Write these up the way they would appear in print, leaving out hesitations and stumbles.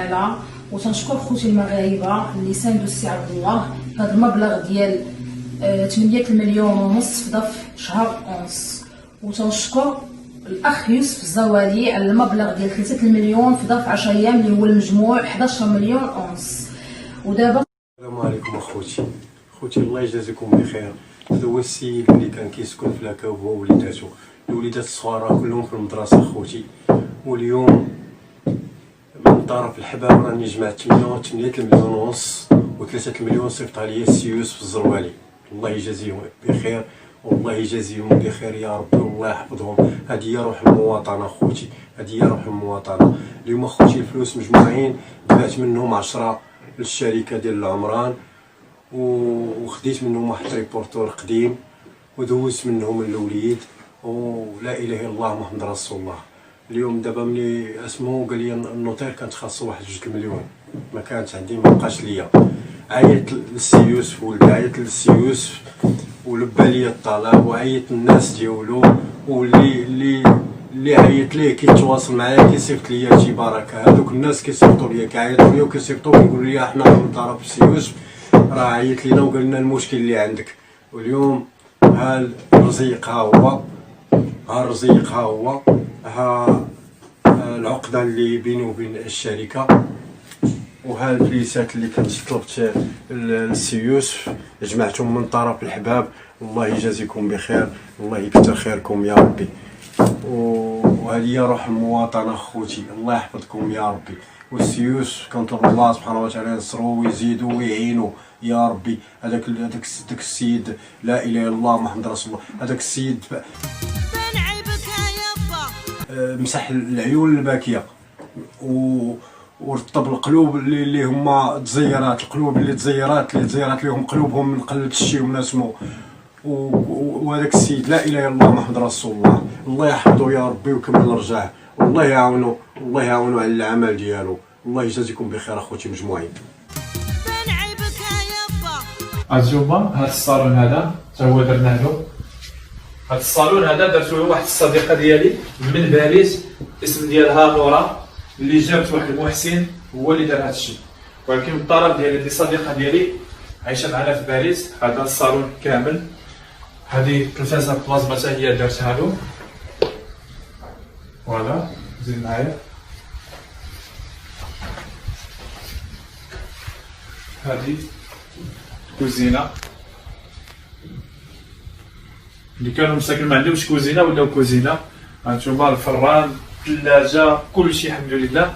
تعالى، وتنشكر خوتي المغاربه اللي ساندوا السي عبد الله بهذا المبلغ ديال 8 مليون ونص في ظرف شهر ونص، وتنشكر الاخ يوسف الزوالي على المبلغ ديال 3 مليون في ظرف 10 ايام اللي هو المجموع 11 مليون ونص. ودابا السلام عليكم اخوتي الله يجازيكم بخير. هذا هو السيد اللي كان كيسكن في لاكاوب هو وليداتو، الوليدات الصغار كلهم في المدرسه اخوتي. واليوم من طرف الحباب راني جمعت 8 مليون ونص و3 مليون صيفطها ليا السي يوسف الزروالي، الله يجازيهم بخير والله يجازيهم بخير يا ربي والله يحفظهم. هذه هي روح المواطنه اخوتي، هذه هي روح المواطنه. اليوم اخوتي الفلوس مجموعين دفعت منهم 10 للشركه ديال العمران، وخديت منهم واحد ريبورتور قديم ودوزت منهم الاوليد، ولا اله الا الله محمد رسول الله. اليوم دابا ملي اسمو قال لي النوطير كانت خاصو واحد 2 مليون، ما كانت عندي ما بقاش ليا. عيطت للسي يوسف ولدي، عيطت للسي يوسف ولبى لي الطلب، وعيطت للناس ديالو، واللي عيط ليه كيتواصل معايا كيصيفط ليا شي بركه. هذوك الناس كيصيفطوا ليا كيعيطوا ليا وكيصيفطوا كيقولوا لي احنا من طرف السي يوسف راه عيط لينا وقال لنا المشكل اللي عندك. واليوم ها الرزيق ها هو ها العقده اللي بيني وبين الشركه، وها الفليسات اللي كنت طلبت للسي يوسف جمعتهم من طرف الحباب. الله يجازيكم بخير، الله يكثر خيركم يا ربي. وهذه هي روح المواطنه اخوتي، الله يحفظكم يا ربي. والسي يوسف كنطلب الله سبحانه وتعالى ينصرو ويزيدو ويعينو يا ربي. هذاك السيد لا اله الا الله محمد رسول الله، هذاك السيد مسح العيون الباكيه ورطب القلوب اللي هما تزيرات، القلوب اللي تزيرات لهم قلوبهم من قله الشي ونسمو. وهذاك السيد لا اله الا الله محمد رسول الله، الله يحفظه يا ربي ويكمل رجعه، والله يعاونو على العمل ديالو. الله يجازيكم بخير اخوتي مجموعين. الجوبا هذا الصالون هذا حتى هو درنا له. هذا الصالون هذا درتو له واحد الصديقه ديالي من باريس، الاسم ديالها نورا، اللي جابت واحد المحسن هو اللي دار هذا الشيء. ولكن من الطرف ديالي دي صديقه ديالي عايشه معنا في باريس. هذا الصالون كامل، هذه التلفازه بلازما حتى هي درتها له. فوالا زيد معايا. هذه كوزينه اللي كانوا مساكن ما عندهمش كوزينه ولاو كوزينه. هانتوما الفران، الثلاجه، كلشي الحمد لله.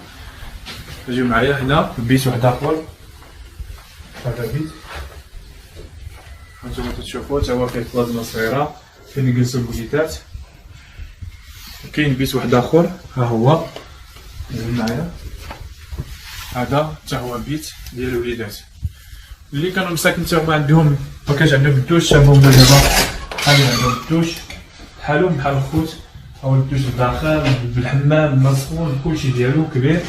اجيو معايا هنا بيت واحد اخر، هذا بيت هانتوما تشوفوا تا هو فيه بلازما صغيره فين يجلسوا الوليدات. كاين بيت واحد اخر ها هو، اجيو معايا. هذا تا هو بيت ديال الوليدات اللي كانوا مساكن تا هما عندهم مكانش عندهم الدوش. هما دابا حاليا عندهم الدوش بحالهم بحال الخوت، او الدوش الداخل بالحمام مسخون كلشي ديالو كبير.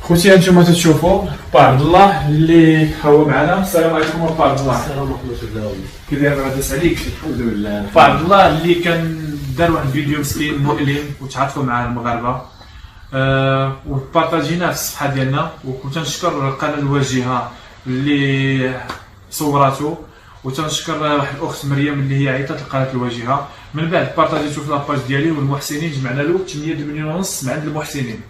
خوتي هانتوما تشوفوا با عبد الله اللي هو معنا. السلام عليكم با عبد الله. السلام ورحمه الله. كي داير لاباس عليك؟ الحمد لله. با عبد الله اللي كان دار واحد الفيديو مسكين مؤلم وتعاطفوا مع المغاربه، وبارطاجيناه في الصفحه ديالنا، وكنت نشكر القناه الواجهه اللي صوراتو، وتنشكر واحد الاخت مريم اللي هي عيطات لقناه الواجهه. من بعد بارطاجيتو في لاباج ديالي، والمحسنين جمعنا له 8 مليون ونص من عند المحسنين،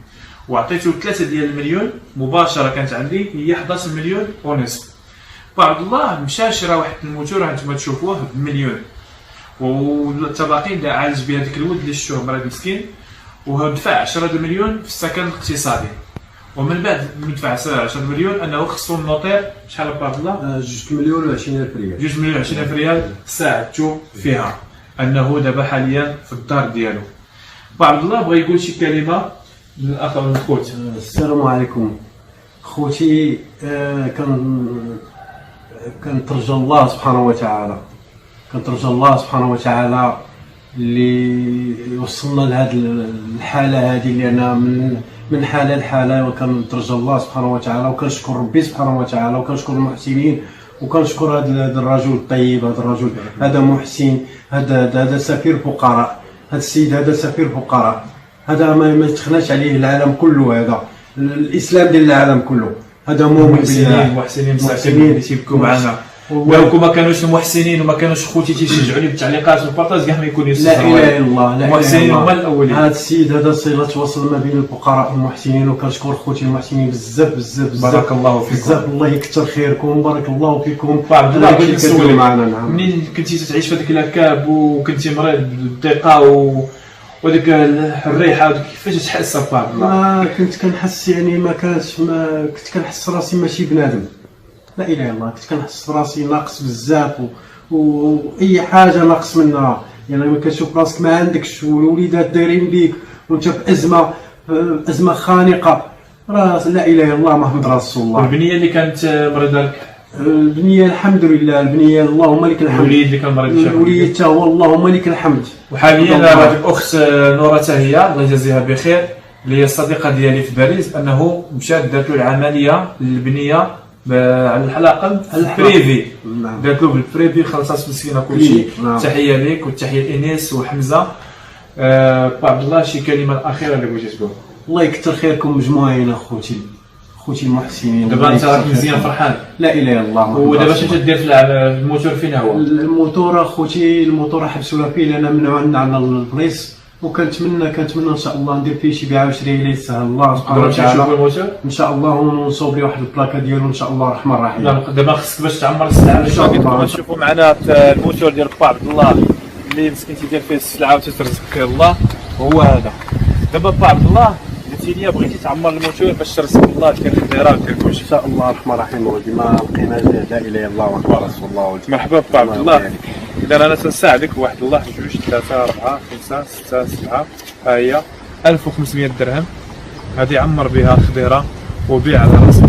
وعطيتو 3 ديال المليون مباشره كانت عندي هي 11 مليون ونصف. عبد الله مشى شرا واحد الموتور هانتوما تشوفوه بمليون، والتباقي دا عالج بها ديك الود اللي شفتوه مريض مسكين، ودفع 10 مليون في السكن الاقتصادي. ومن بعد من دفع 10 مليون انه خصو النوطير شحال عبد الله؟ 2 مليون و20 الف ريال. 2 مليون و20 الف ريال ساعدتو فيها انه دابا حاليا في الدار ديالو. عبد الله بغى يقول شي كلمه للاخ والخوت. السلام عليكم خوتي. كنترجى الله سبحانه وتعالى اللي وصلنا لهذه الحاله هذه، اللي انا من حاله لحاله، وكنترجى الله سبحانه وتعالى، وكنشكر ربي سبحانه وتعالى، وكنشكر المحسنين، وكنشكر هذا الرجل الطيب، هذا الرجل هذا محسن، هذا سفير فقراء، هذا السيد هذا سفير فقراء، هذا ما يتخناش عليه العالم كله، هذا الاسلام ديال العالم كله، هذا مؤمن بالله. محسنين مساكين اللي تيبكوا معنا، لو ما كانوش المحسنين وما كانوش خوتي تيشجعوني بالتعليقات والبارطاج كاع ما يكون لا اله الا الله، لا اله المحسنين الا هما الله. الاولين. هذا السيد هذا صله وصل ما بين الفقراء والمحسنين، وكنشكر خوتي المحسنين بزاف بزاف بزاف. بارك الله فيكم. بزاف، الله يكثر خيركم، بارك الله فيكم. عبد الله بغيت نسولك معنا. نعم. منين كنتي تعيش في هذيك الكاب وكنتي مريض بالضيقه وديك الريحه كيفاش تحس عبد الله؟ ما كنت كنحس يعني ما كنت كنحس راسي ماشي بنادم، لا اله الا الله. كنت كنحس راسي ناقص بزاف واي حاجه ناقص منها، يعني ما كتشوف راسك ما عندكش والوليدات دايرين بيك وانت في ازمه خانقه، راس لا اله الا الله محمد رسول الله. والبنيه اللي كانت مريضه لك؟ البنيه الحمد لله، البنيه اللهم لك الحمد. الوليد اللي كان مريض؟ الوليد حتى هو اللهم لك الحمد. وحاليا هذه الاخت نوره حتى هي الله يجازيها بخير، اللي هي الصديقه ديالي في باريس، انه مشات دارت له العمليه للبنيه على الحلقه البريفي. دارت له بالبريفي، خلصات مسكينه كلشي. تحيه لك وتحيه لانيس وحمزه. عبد الله شي كلمه الاخيره اللي بغيتي تقول؟ الله يكثر خيركم مجموعين اخوتي المحسنين. دابا انت راك مزيان فرحان؟ لا اله الا الله. ودابا شنو تدير في الموتور؟ فين هو الموتور اخوتي؟ الموتور حبسوها فيه لان منعوا عنا البلايص، وكنتمنى ان شاء الله ندير فيه شي بيعه وشريه الا يسهل الله سبحانه وتعالى. نشوفوا الموتور ان شاء الله ونصوب ليه واحد البلاكه ديالو ان شاء الله الرحمن الرحيم. دابا خصك باش تعمر السلعه ان شاء الله. نشوفوا معنا الموتور ديال با عبد الله اللي مسكين تيدير فيه السلعه وتترزق الله، هو هذا. دابا با عبد الله قلتي لي بغيتي تعمر الموتور باش ترزق الله، دير الديره ودير كلشي. ان شاء الله الرحمن الرحيم ولدي، ما لقيناش لا اله الا الله محمد رسول الله ولدي. مرحبا با عبد الله. اذا انا تنساعدك واحد الله 2 3 4 5 6 7، ها هي 1500 درهم، هذه عمر بها الخضيره وبيع على راسك